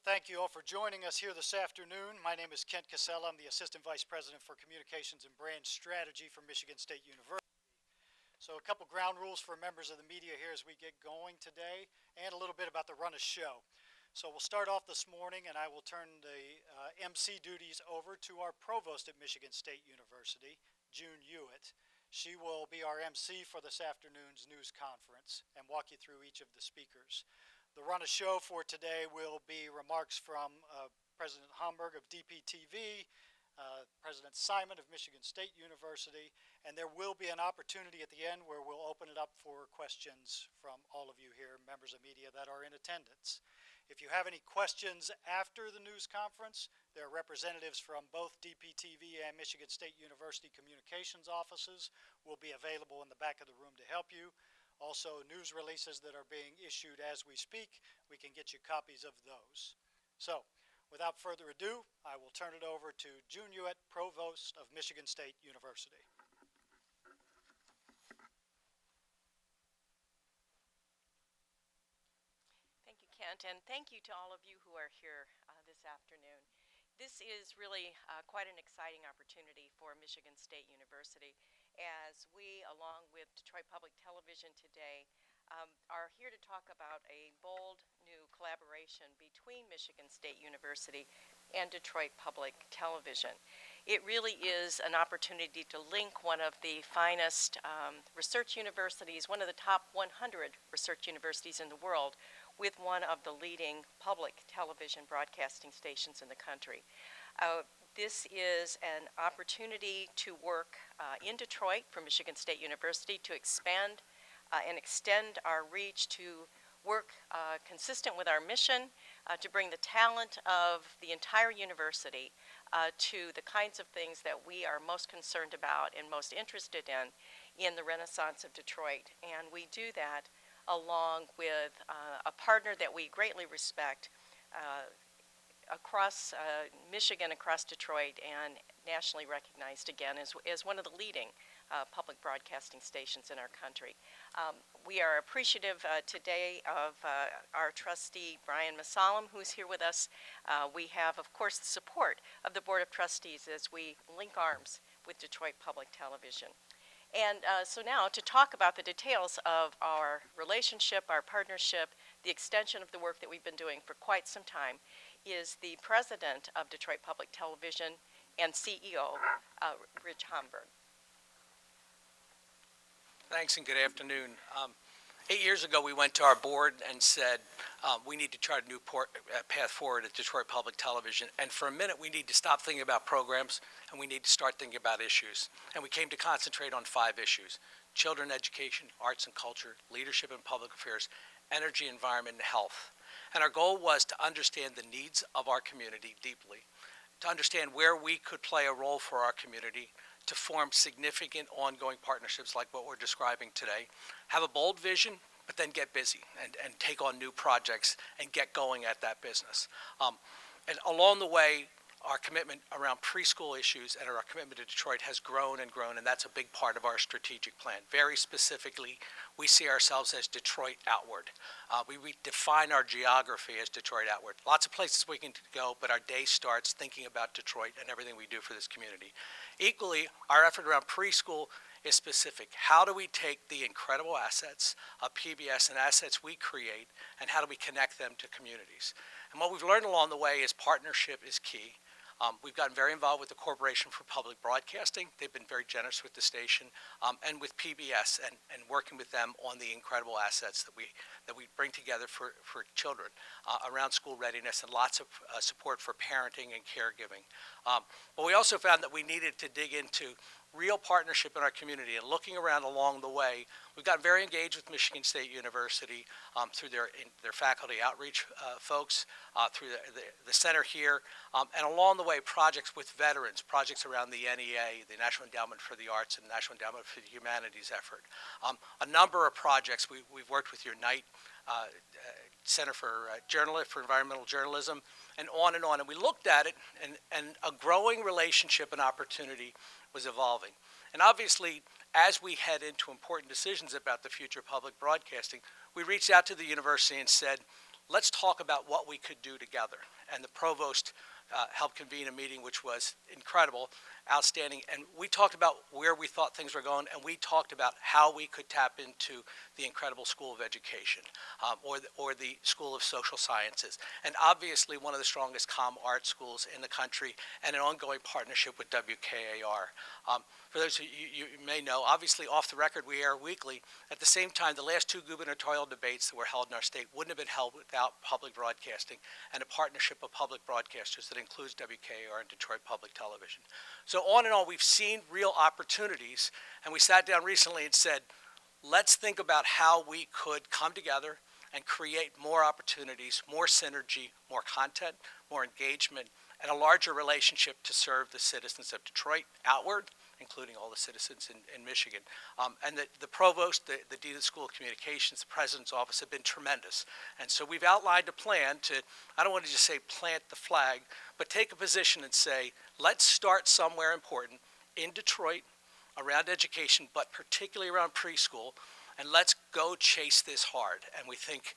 thank you all for joining us here this afternoon. My name is Kent Casella. I'm the Assistant Vice President for Communications and Brand Strategy for Michigan State University. So a couple ground rules for members of the media here as we get going today, and a little bit about the run of show. So we'll start off this morning, and I will turn the MC duties over to our Provost at Michigan State University, June Hewitt. She will be our MC for this afternoon's news conference and walk you through each of the speakers. The run of show for today will be remarks from President Homburg of DPTV, President Simon of Michigan State University, and there will be an opportunity at the end where we'll open it up for questions from all of you here, members of media that are in attendance. If you have any questions after the news conference, there are representatives from both DPTV and Michigan State University communications offices will be available in the back of the room to help you. Also, news releases that are being issued as we speak, we can get you copies of those. So, without further ado, I will turn it over to June Hewitt, Provost of Michigan State University. Thank you, Kent, and thank you to all of you who are here this afternoon. This is really quite an exciting opportunity for Michigan State University as we, along with Detroit Public Television today, are here to talk about a bold new collaboration between Michigan State University and Detroit Public Television. It really is an opportunity to link one of the finest research universities, one of the top 100 research universities in the world, with one of the leading public television broadcasting stations in the country. This is an opportunity to work in Detroit for Michigan State University to expand and extend our reach, to work consistent with our mission, to bring the talent of the entire university to the kinds of things that we are most concerned about and most interested in the Renaissance of Detroit. And we do that along with a partner that we greatly respect across Michigan, across Detroit, and nationally recognized again as one of the leading public broadcasting stations in our country. We are appreciative today of our trustee, Brian Masalam, who's here with us. We have, of course, the support of the Board of Trustees as we link arms with Detroit Public Television. And so now to talk about the details of our relationship, our partnership, the extension of the work that we've been doing for quite some time is the president of Detroit Public Television and CEO, Rich Homburg. Thanks and good afternoon. 8 years ago, we went to our board and said, we need to chart a new path forward at Detroit Public Television. And for a minute, we need to stop thinking about programs and we need to start thinking about issues. And we came to concentrate on 5 issues: children education, arts and culture, leadership and public affairs, energy, environment, and health. And our goal was to understand the needs of our community deeply, to understand where we could play a role for our community, to form significant ongoing partnerships like what we're describing today, have a bold vision, but then get busy and take on new projects and get going at that business. And along the way, our commitment around preschool issues and our commitment to Detroit has grown and grown, and that's a big part of our strategic plan. Very specifically, we see ourselves as Detroit outward. We define our geography as Detroit outward. Lots of places we can go, but our day starts thinking about Detroit and everything we do for this community. Equally, our effort around preschool is specific. How do we take the incredible assets of PBS and assets we create, and how do we connect them to communities? And what we've learned along the way is partnership is key. We've gotten very involved with the Corporation for Public Broadcasting. They've been very generous with the station, and with PBS and working with them on the incredible assets that we bring together for children around school readiness and lots of support for parenting and caregiving. But we also found that we needed to dig into real partnership in our community, and looking around along the way, we've gotten very engaged with Michigan State University through their faculty outreach folks, through the center here, and along the way, projects with veterans, projects around the NEA, the National Endowment for the Arts and National Endowment for the Humanities effort. A number of projects. We've worked with Unite, Center for Environmental Journalism, and on. And we looked at it, and a growing relationship and opportunity was evolving. And obviously, as we head into important decisions about the future of public broadcasting, we reached out to the university and said, let's talk about what we could do together. and the provost helped convene a meeting which was incredible, outstanding, and we talked about where we thought things were going, and we talked about how we could tap into the incredible School of Education, or the School of Social Sciences, and obviously one of the strongest comm art schools in the country, and an ongoing partnership with WKAR. For those of you may know, obviously off the record we air weekly. At the same time, the last two gubernatorial debates that were held in our state wouldn't have been held without public broadcasting and a partnership of public broadcasters that includes WKAR and Detroit Public Television. So on and on, we've seen real opportunities, and we sat down recently and said, let's think about how we could come together and create more opportunities, more synergy, more content, more engagement, and a larger relationship to serve the citizens of Detroit outward, including all the citizens in Michigan. And the provost, the dean of the School of Communications, the president's office have been tremendous. And so we've outlined a plan to, I don't want to just say plant the flag, but take a position and say, let's start somewhere important in Detroit around education, but particularly around preschool, and let's go chase this hard. And we think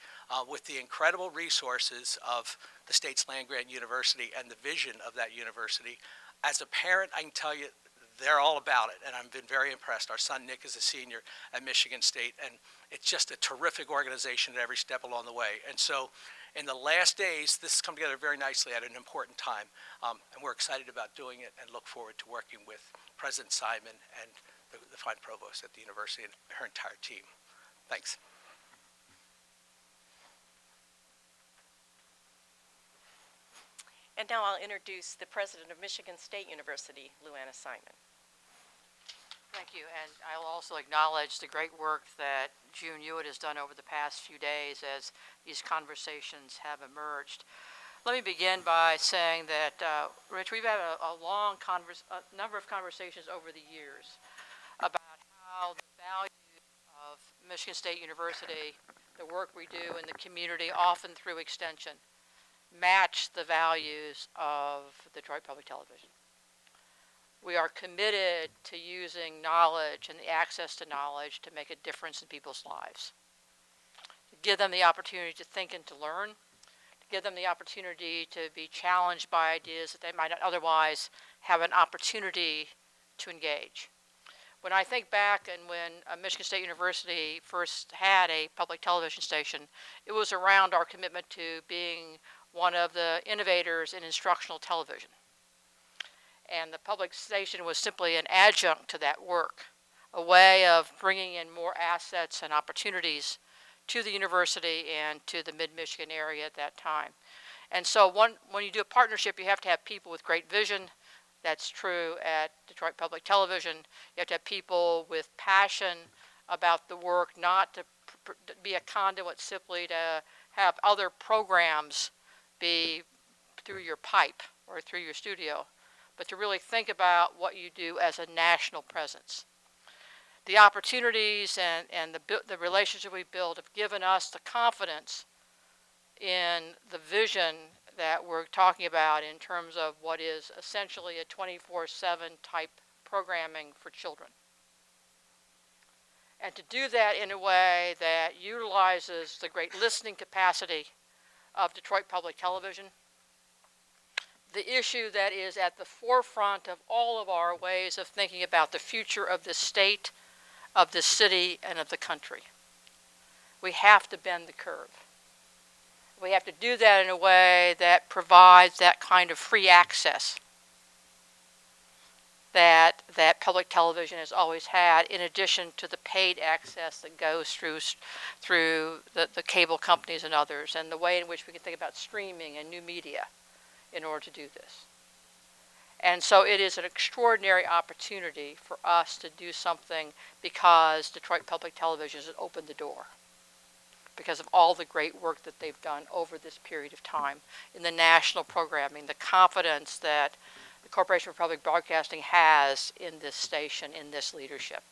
with the incredible resources of the state's land-grant university and the vision of that university, as a parent, I can tell you they're all about it, and I've been very impressed. Our son Nick is a senior at Michigan State, and it's just a terrific organization at every step along the way. And so in the last days, this has come together very nicely at an important time, and we're excited about doing it and look forward to working with President Simon and the fine provost at the university and her entire team. Thanks. And now I'll introduce the president of Michigan State University, Luana Simon. Thank you, and I'll also acknowledge the great work that June Hewitt has done over the past few days as these conversations have emerged. Let me begin by saying that, Rich, we've had a number of conversations over the years about how the value of Michigan State University, the work we do in the community, often through extension, match the values of Detroit Public Television. We are committed to using knowledge and the access to knowledge to make a difference in people's lives, to give them the opportunity to think and to learn, to give them the opportunity to be challenged by ideas that they might not otherwise have an opportunity to engage. When I think back and when Michigan State University first had a public television station, it was around our commitment to being one of the innovators in instructional television. And the public station was simply an adjunct to that work, a way of bringing in more assets and opportunities to the university and to the mid-Michigan area at that time. And so when you do a partnership, you have to have people with great vision. That's true at Detroit Public Television. You have to have people with passion about the work, not to be a conduit simply to have other programs be through your pipe or through your studio, but to really think about what you do as a national presence. The opportunities and the relationship we build have given us the confidence in the vision that we're talking about in terms of what is essentially a 24/7 type programming for children. And to do that in a way that utilizes the great listening capacity of Detroit Public Television, the issue that is at the forefront of all of our ways of thinking about the future of this state, of this city, and of the country. We have to bend the curve. We have to do that in a way that provides that kind of free access that public television has always had, in addition to the paid access that goes through the cable companies and others, and the way in which we can think about streaming and new media in order to do this. And so it is an extraordinary opportunity for us to do something because Detroit Public Television has opened the door, because of all the great work that they've done over this period of time in the national programming, the confidence that the Corporation for Public Broadcasting has in this station, in this leadership.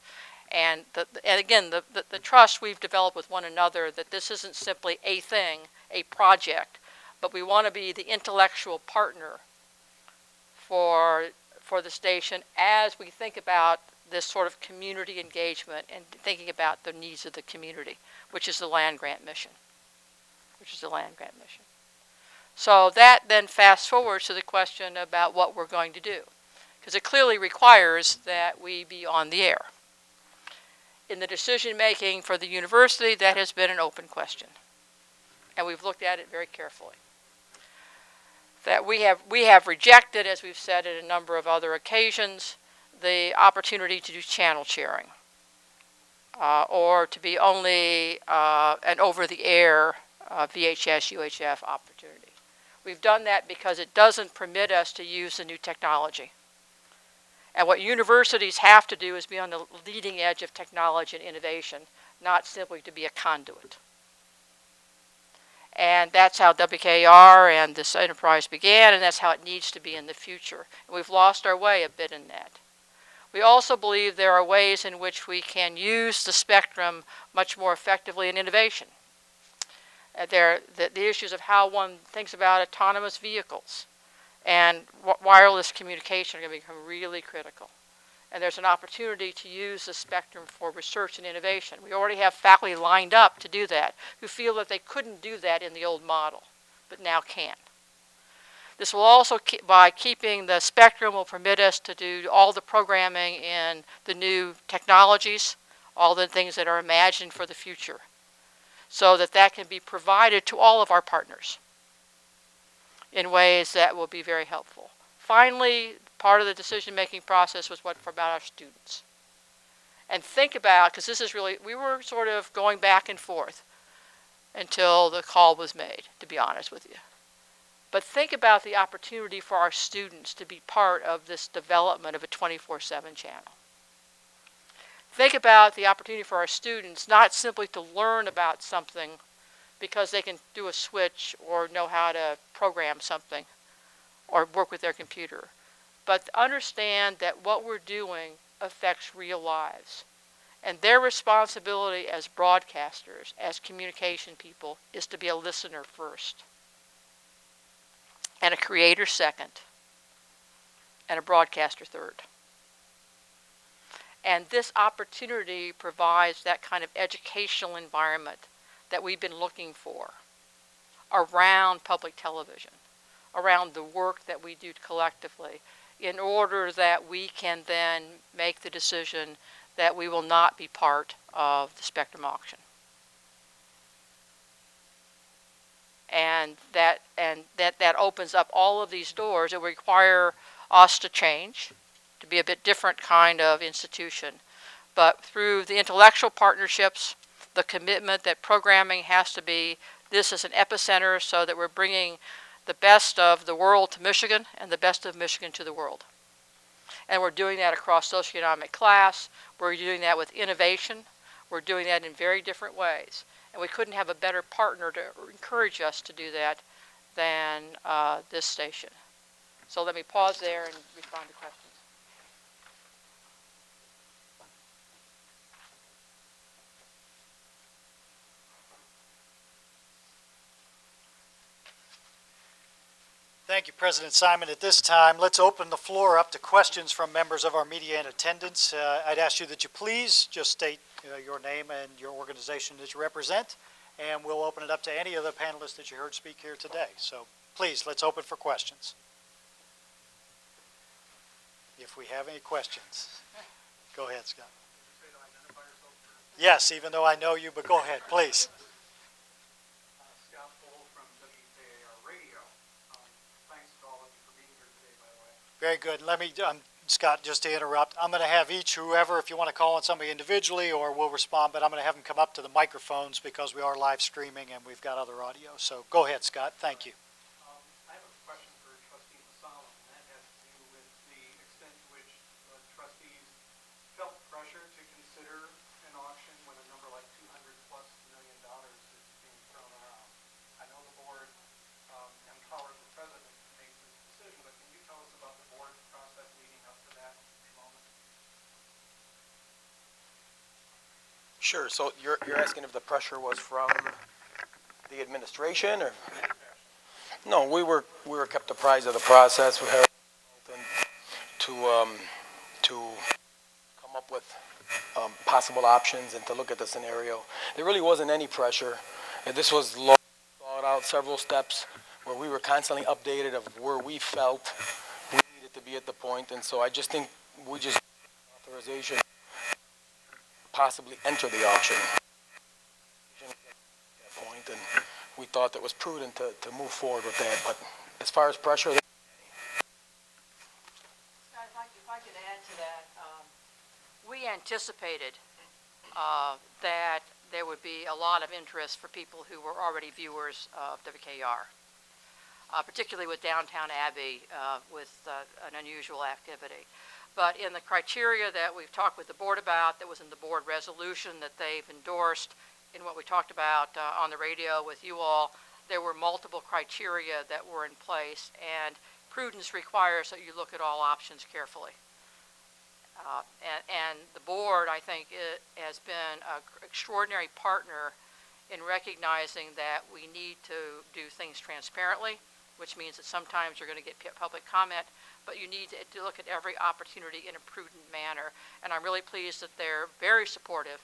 And again, the trust we've developed with one another that this isn't simply a thing, a project, but we want to be the intellectual partner for the station as we think about this sort of community engagement and thinking about the needs of the community, which is the land grant mission. So that then fast forwards to the question about what we're going to do, because it clearly requires that we be on the air. In the decision making for the university, that has been an open question, and we've looked at it very carefully. That we have rejected, as we've said at a number of other occasions, the opportunity to do channel sharing, or to be only an over-the-air VHS, UHF opportunity. We've done that because it doesn't permit us to use the new technology. And what universities have to do is be on the leading edge of technology and innovation, not simply to be a conduit. And that's how WKR and this enterprise began, and that's how it needs to be in the future. And we've lost our way a bit in that. We also believe there are ways in which we can use the spectrum much more effectively in innovation. The issues of how one thinks about autonomous vehicles and wireless communication are going to become really critical. And there's an opportunity to use the spectrum for research and innovation. We already have faculty lined up to do that who feel that they couldn't do that in the old model, but now can. This will also, by keeping the spectrum, will permit us to do all the programming in the new technologies, all the things that are imagined for the future, so that that can be provided to all of our partners in ways that will be very helpful. Finally, part of the decision-making process was what about our students. And think about, because this is really, we were sort of going back and forth until the call was made, to be honest with you. But think about the opportunity for our students to be part of this development of a 24/7 channel. Think about the opportunity for our students not simply to learn about something because they can do a switch or know how to program something or work with their computer, but understand that what we're doing affects real lives. And their responsibility as broadcasters, as communication people, is to be a listener first, and a creator second, and a broadcaster third. And this opportunity provides that kind of educational environment that we've been looking for around public television, around the work that we do collectively, in order that we can then make the decision that we will not be part of the spectrum auction. And that opens up all of these doors. It will require us to change, to be a bit different kind of institution. But through the intellectual partnerships, the commitment that programming has to be, this is an epicenter so that we're bringing the best of the world to Michigan and the best of Michigan to the world. And we're doing that across socioeconomic class. We're doing that with innovation. We're doing that in very different ways. And we couldn't have a better partner to encourage us to do that than this station. So let me pause there and respond to questions. Thank you, President Simon. At this time, let's open the floor up to questions from members of our media in attendance. I'd ask you that you please just state your name and your organization that you represent, and we'll open it up to any of the panelists that you heard speak here today. So please, let's open for questions. If we have any questions. Go ahead, Scott. Yes, even though I know you, but go ahead, please. Very good. Let me, Scott, just to interrupt, I'm going to have whoever, if you want to call on somebody individually or we'll respond, but I'm going to have them come up to the microphones because we are live streaming and we've got other audio. So go ahead, Scott. Thank you. I have a question for Trustee Masalam, and that has to do with the extent to which trustees felt pressure to consider an auction when a number like $200+ million is being thrown around. I know the board empowers the president to make this decision, but can you tell us about the board's process leading up to that moment? Sure. So you're asking if the pressure was from the administration or? No, we were kept apprised of the process. We had to come up with possible options and to look at the scenario. There really wasn't any pressure. And this was long thought out, several steps where we were constantly updated of where we felt we needed to be at the point, and so I just think we just authorization to possibly enter the auction at that point, and we thought that was prudent to move forward with that. But as far as pressure, Scott, if I could add to that, we anticipated that there would be a lot of interest for people who were already viewers of WKR, particularly with Downtown Abbey with an unusual activity. But in the criteria that we've talked with the board about, that was in the board resolution that they've endorsed, in what we talked about on the radio with you all, there were multiple criteria that were in place, and prudence requires that you look at all options carefully. And the board, I think, has been an extraordinary partner in recognizing that we need to do things transparently, which means that sometimes you're going to get public comment, but you need to look at every opportunity in a prudent manner. And I'm really pleased that they're very supportive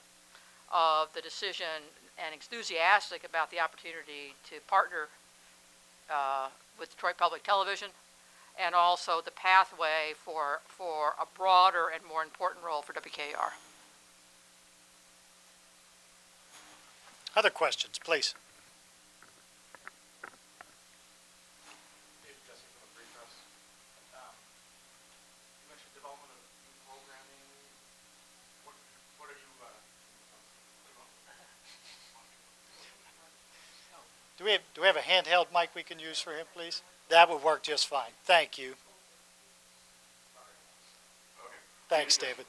of the decision and enthusiastic about the opportunity to partner with Detroit Public Television, and also the pathway for a broader and more important role for WKR. Other questions, please? David Jesse from the Free Press. You mentioned development of new programming. What are you, Do we have a handheld mic we can use for him, please? That would work just fine. Thank you. okay. Thanks, David.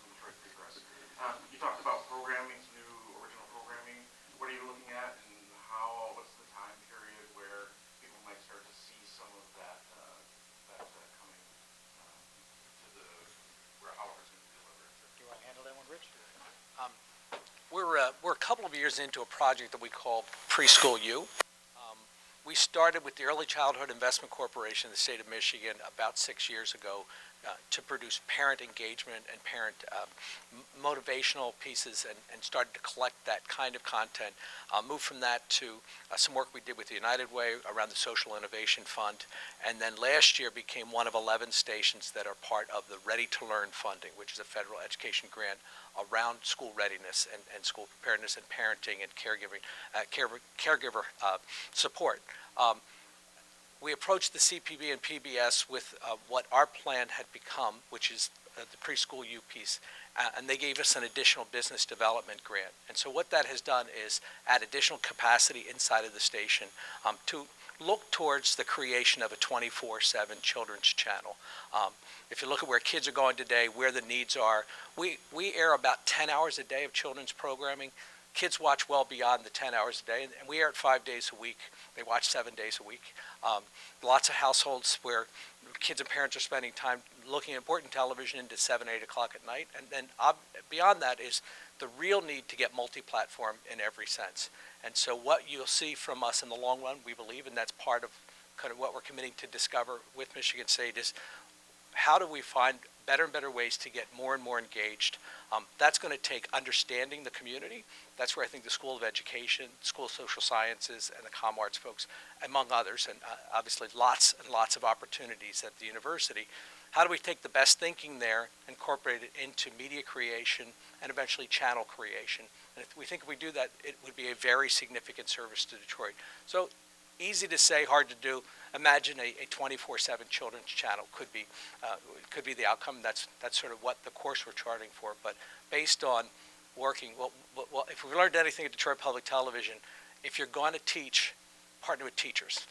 You talked about programming, some new original programming. What are you looking at, and what's the time period where people might start to see some of that, coming to where however it's going to be delivered? Do you want to handle that one, Rich? We're a couple of years into a project that we call Preschool You. We started with the Early Childhood Investment Corporation of the state of Michigan about 6 years ago to produce parent engagement and parent motivational pieces, and started to collect that kind of content. Moved from that to some work we did with the United Way around the Social Innovation Fund, and then last year became one of 11 stations that are part of the Ready to Learn funding, which is a federal education grant around school readiness and school preparedness and parenting and caregiver support. We approached the CPB and PBS with what our plan had become, which is the Preschool You piece, and they gave us an additional business development grant. And so what that has done is add additional capacity inside of the station to look towards the creation of a 24/7 children's channel. If you look at where kids are going today, where the needs are, we air about 10 hours a day of children's programming. Kids watch well beyond the 10 hours a day, and we air it 5 days a week. They watch 7 days a week. Lots of households where kids and parents are spending time looking at important television into 7, 8 o'clock at night. And then beyond that is the real need to get multi-platform in every sense. And so what you'll see from us in the long run, we believe, and that's part of kind of what we're committing to discover with Michigan State, is how do we find better and better ways to get more and more engaged. That's going to take understanding the community. That's where I think the School of Education, School of Social Sciences, and the Comm Arts folks, among others, and obviously lots and lots of opportunities at the university. How do we take the best thinking there, incorporate it into media creation, and eventually channel creation? And we think if we do that, it would be a very significant service to Detroit. So easy to say, hard to do. Imagine a 24/7 children's channel could be the outcome. That's sort of what the course we're charting for. But based on working, well, if we've learned anything at Detroit Public Television, if you're going to teach, partner with teachers.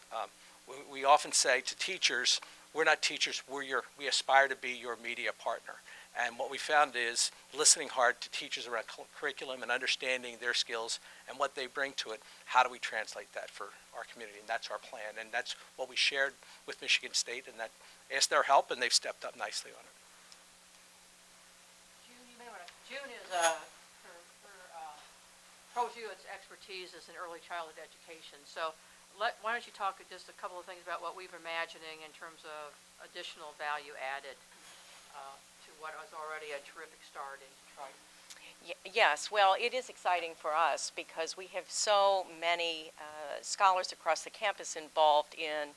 We often say to teachers, we're not teachers, we aspire to be your media partner. And what we found is listening hard to teachers around curriculum and understanding their skills and what they bring to it. How do we translate that for our community? And that's our plan. And that's what we shared with Michigan State, and that asked their help, and they've stepped up nicely on it. June is pros you its expertise is in early childhood education. So why don't you talk just a couple of things about what we're imagining in terms of additional value added to what was already a terrific start in Detroit. Yes, well, it is exciting for us because we have so many scholars across the campus involved in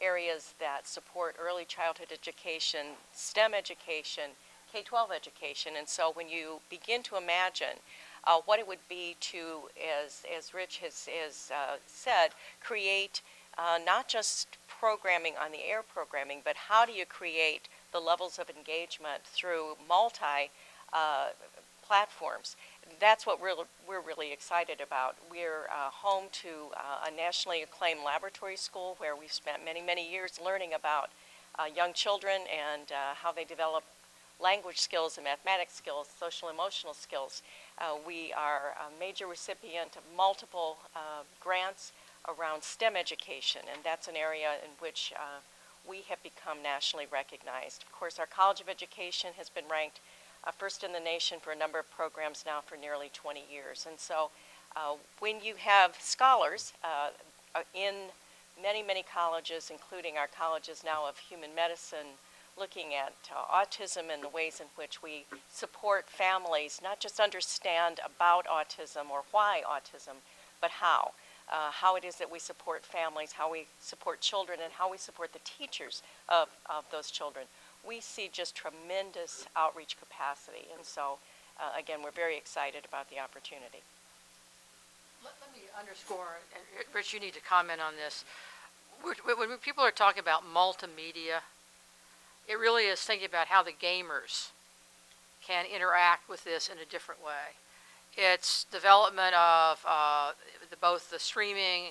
areas that support early childhood education, STEM education, K-12 education. And so when you begin to imagine what it would be to, as Rich has said, create not just programming on the air programming, but how do you create the levels of engagement through multi platforms. That's what we're really excited about. We're home to a nationally acclaimed laboratory school where we've spent many, many years learning about young children and how they develop language skills and mathematics skills, social emotional skills. We are a major recipient of multiple grants around STEM education, and that's an area in which we have become nationally recognized. Of course, our College of Education has been ranked first in the nation for a number of programs now for nearly 20 years. And so when you have scholars in many, many colleges, including our colleges now of human medicine, looking at autism and the ways in which we support families, not just understand about autism or why autism, but how it is that we support families, how we support children, and how we support the teachers of those children. We see just tremendous outreach capacity. And so, again, we're very excited about the opportunity. Let me underscore, and Rich, you need to comment on this. When people are talking about multimedia, it really is thinking about how the gamers can interact with this in a different way. It's development of both the streaming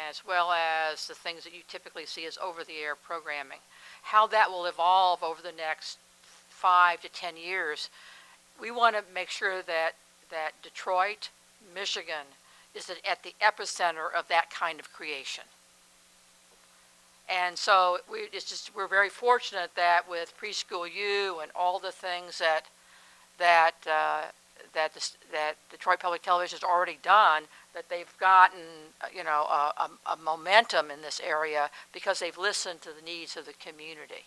as well as the things that you typically see as over-the-air programming. How that will evolve over the next 5 to 10 years. We want to make sure that Detroit, Michigan, is at the epicenter of that kind of creation. And so we're very fortunate that with Preschool You and all the things that Detroit Public Television has already done, that they've gotten a momentum in this area because they've listened to the needs of the community.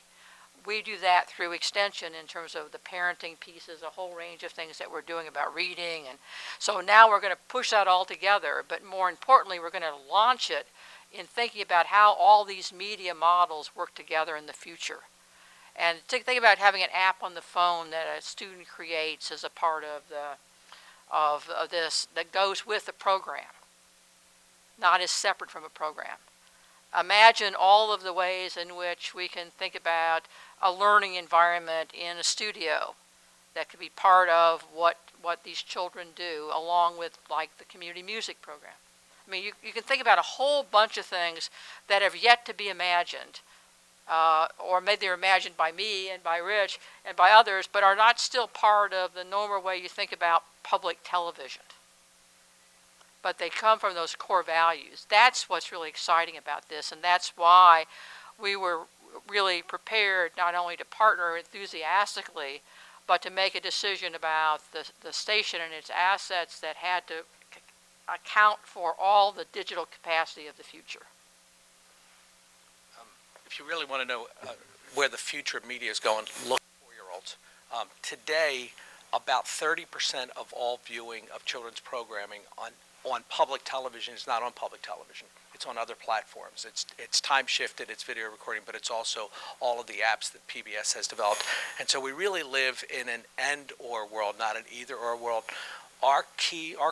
We do that through extension in terms of the parenting pieces, a whole range of things that we're doing about reading. And so now we're going to push that all together, but more importantly, we're going to launch it in thinking about how all these media models work together in the future. And think about having an app on the phone that a student creates as a part of this that goes with the program, not as separate from a program. Imagine all of the ways in which we can think about a learning environment in a studio that could be part of what these children do, along with like the community music program. I mean, you can think about a whole bunch of things that have yet to be imagined, or maybe they're imagined by me and by Rich and by others, but are not still part of the normal way you think about public television. But they come from those core values. That's what's really exciting about this, and that's why we were really prepared not only to partner enthusiastically, but to make a decision about the station and its assets that had to account for all the digital capacity of the future. If you really want to know where the future of media is going, look at 4-year-olds. Today, about 30% of all viewing of children's programming on public television is not on public television. It's on other platforms. It's time shifted, it's video recording, but it's also all of the apps that PBS has developed. And so we really live in an and/or world, not an either/or world. Our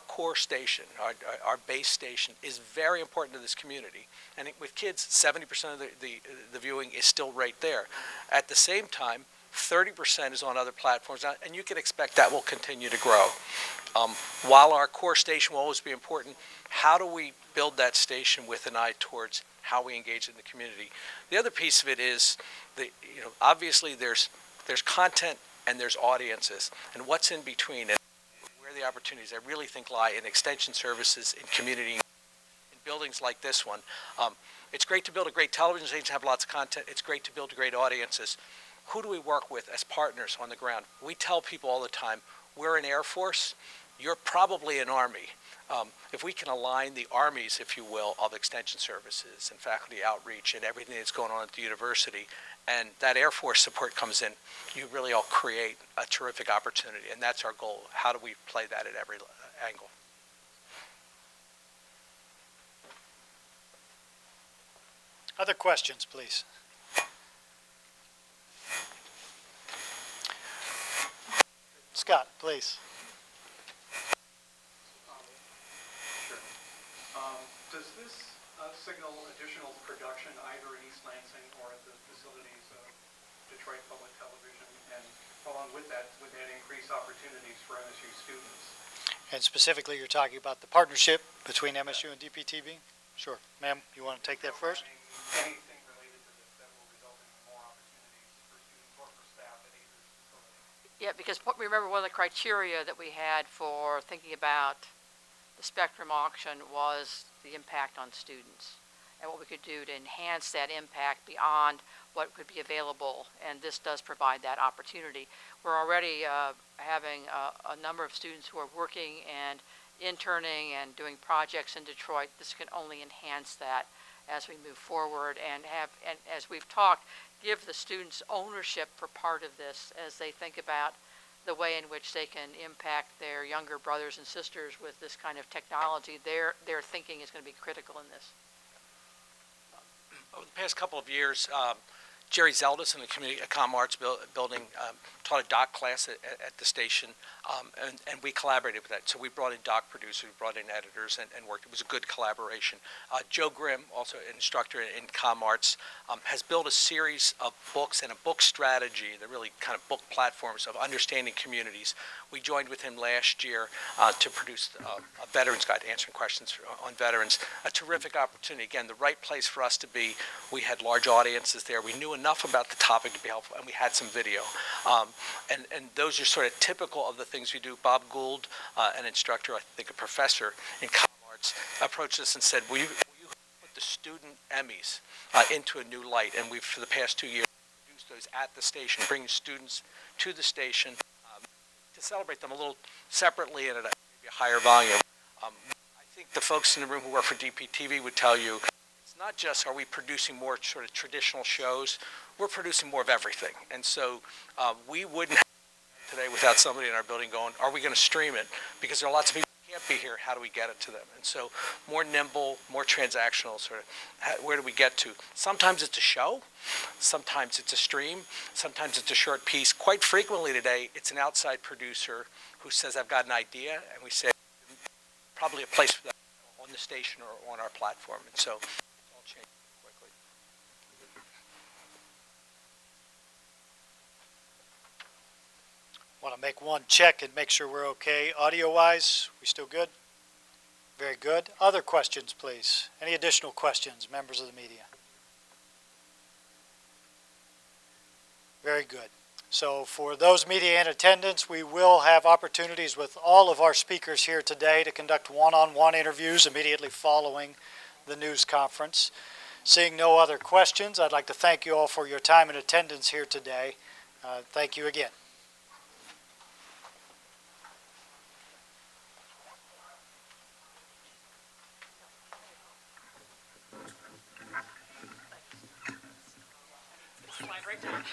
core station, our base station is very important to this community. And with kids, 70% of the viewing is still right there. At the same time, 30% is on other platforms, and you can expect that will continue to grow. While our core station will always be important, how do we build that station with an eye towards how we engage in the community? The other piece of it is, obviously there's content and there's audiences, and what's in between, and where the opportunities I really think lie in extension services, in community, in buildings like this one. It's great to build a great television station, have lots of content. It's great to build great audiences. Who do we work with as partners on the ground? We tell people all the time, we're an Air Force, you're probably an Army. If we can align the armies, if you will, of extension services and faculty outreach and everything that's going on at the university and that Air Force support comes in, you really all create a terrific opportunity, and that's our goal. How do we play that at every angle? Other questions, please? Scott, please. Sure. Does this signal additional production either in East Lansing or at the facilities of Detroit Public Television? And along with that, would that increase opportunities for MSU students? And specifically, you're talking about the partnership between MSU and DPTV? Sure. Ma'am, you want to take that first? Anything related to this that will result in more opportunities for students or for staff at either facility? Yeah, because remember, one of the criteria that we had for thinking about the spectrum auction was the impact on students and what we could do to enhance that impact beyond what could be available, and this does provide that opportunity. We're already having a number of students who are working and interning and doing projects in Detroit. This can only enhance that as we move forward and as we've talked, give the students ownership for part of this as they think about the way in which they can impact their younger brothers and sisters with this kind of technology. Their thinking is going to be critical in this. Over the past couple of years, Jerry Zeldis in the Community Comm Arts building taught a doc class at the station, and we collaborated with that. So we brought in doc producers, we brought in editors, and worked. It was a good collaboration. Joe Grimm, also an instructor in Comm Arts, has built a series of books and a book strategy, the really kind of book platforms of understanding communities. We joined with him last year to produce a veterans guide, answering questions on veterans. A terrific opportunity. Again, the right place for us to be. We had large audiences there. We knew enough about the topic to be helpful, and we had some video. And those are sort of typical of the things we do. Bob Gould, an instructor, I think a professor in Comm Arts, approached us and said, will you put the student Emmys into a new light? And we've, for the past 2 years, produced those at the station, bringing students to the station to celebrate them a little separately and at maybe a higher volume. I think the folks in the room who work for DPTV would tell you, it's not just are we producing more sort of traditional shows, we're producing more of everything. And so we wouldn't have today without somebody in our building going, are we going to stream it? Because there are lots of people who can't be here, how do we get it to them? And so more nimble, more transactional, sort of, where do we get to? Sometimes it's a show, sometimes it's a stream, sometimes it's a short piece. Quite frequently today, it's an outside producer who says, I've got an idea, and we say, probably a place for that on the station or on our platform. And so it's all changing quickly. Want to make one check and make sure we're okay. Audio-wise, we still good? Very good. Other questions, please. Any additional questions, members of the media? Very good. So for those media in attendance, we will have opportunities with all of our speakers here today to conduct one-on-one interviews immediately following the news conference. Seeing no other questions, I'd like to thank you all for your time and attendance here today. Thank you again. Slide right down.